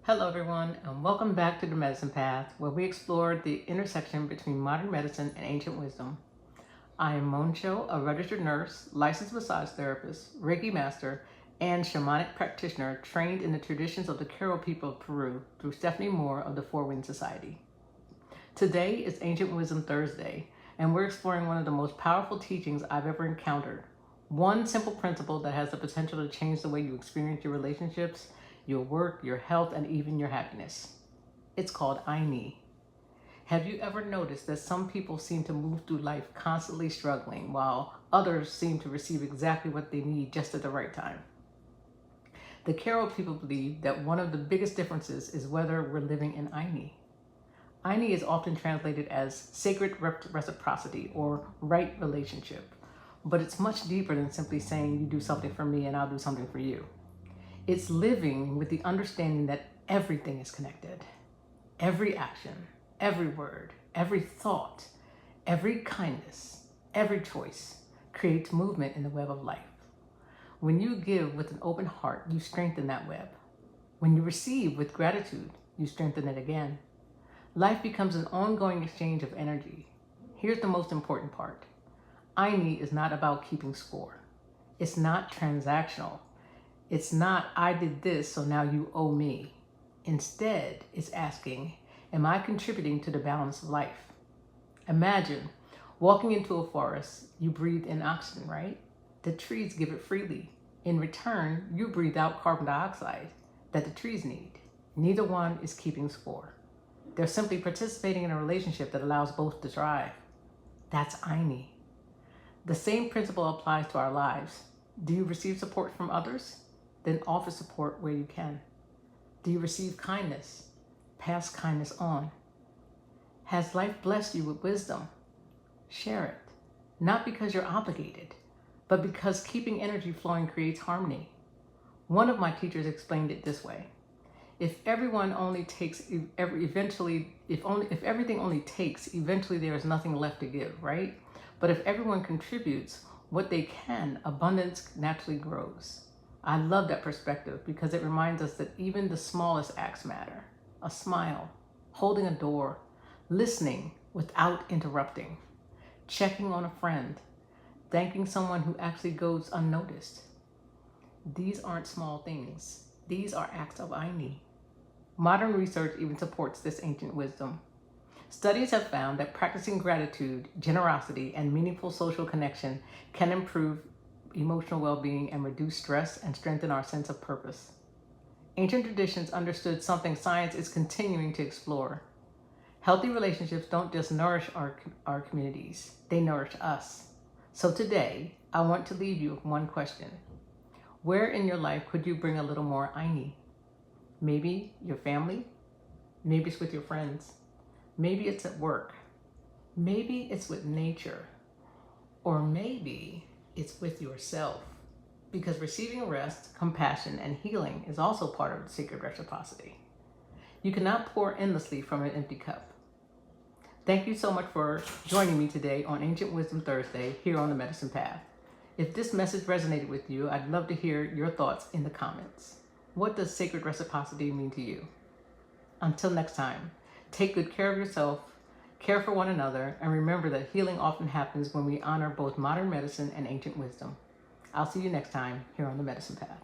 Hello everyone, and welcome back to the Medicine Path, where we explore the intersection between modern medicine and ancient wisdom. I am Moncho, a registered nurse, licensed massage therapist, Reiki master, and shamanic practitioner trained in the traditions of the Q'ero people of Peru through Stephanie Moore of the Four Winds Society. Today is Ancient Wisdom Thursday, and we're exploring one of the most powerful teachings I've ever encountered. One simple principle that has the potential to change the way you experience your relationships, your work, your health, and even your happiness. It's called Ayni. Have you ever noticed that some people seem to move through life constantly struggling, while others seem to receive exactly what they need just at the right time? The Q'ero people believe that one of the biggest differences is whether we're living in Ayni. Ayni is often translated as sacred reciprocity or right relationship, but it's much deeper than simply saying you do something for me and I'll do something for you. It's living with the understanding that everything is connected. Every action, every word, every thought, every kindness, every choice creates movement in the web of life. When you give with an open heart, you strengthen that web. When you receive with gratitude, you strengthen it again. Life becomes an ongoing exchange of energy. Here's the most important part. Ayni is not about keeping score. It's not transactional. It's not, I did this, so now you owe me. Instead, it's asking, am I contributing to the balance of life? Imagine walking into a forest, you breathe in oxygen, right? The trees give it freely. In return, you breathe out carbon dioxide that the trees need. Neither one is keeping score. They're simply participating in a relationship that allows both to thrive. That's Ayni. The same principle applies to our lives. Do you receive support from others? Then offer support where you can. Do you receive kindness? Pass kindness on. Has life blessed you with wisdom? Share it. Not because you're obligated, but because keeping energy flowing creates harmony. One of my teachers explained it this way. If everyone only takes, if everything only takes, eventually there is nothing left to give, right? But if everyone contributes what they can, abundance naturally grows. I love that perspective because it reminds us that even the smallest acts matter. A smile, holding a door, listening without interrupting, checking on a friend, thanking someone who actually goes unnoticed. These aren't small things. These are acts of Ayni. Modern research even supports this ancient wisdom. Studies have found that practicing gratitude, generosity, and meaningful social connection can improve emotional well-being and reduce stress and strengthen our sense of purpose. Ancient traditions understood something science is continuing to explore. Healthy relationships don't just nourish our communities, they nourish us. So today, I want to leave you with one question. Where in your life could you bring a little more Ayni? Maybe your family, maybe it's with your friends, maybe it's at work, maybe it's with nature, or maybe it's with yourself, because receiving rest, compassion, and healing is also part of the sacred reciprocity. You cannot pour endlessly from an empty cup. Thank you so much for joining me today on Ancient Wisdom Thursday here on the Medicine Path. If this message resonated with you, I'd love to hear your thoughts in the comments. What does sacred reciprocity mean to you? Until next time, take good care of yourself, care for one another, and remember that healing often happens when we honor both modern medicine and ancient wisdom. I'll see you next time here on the Medicine Path.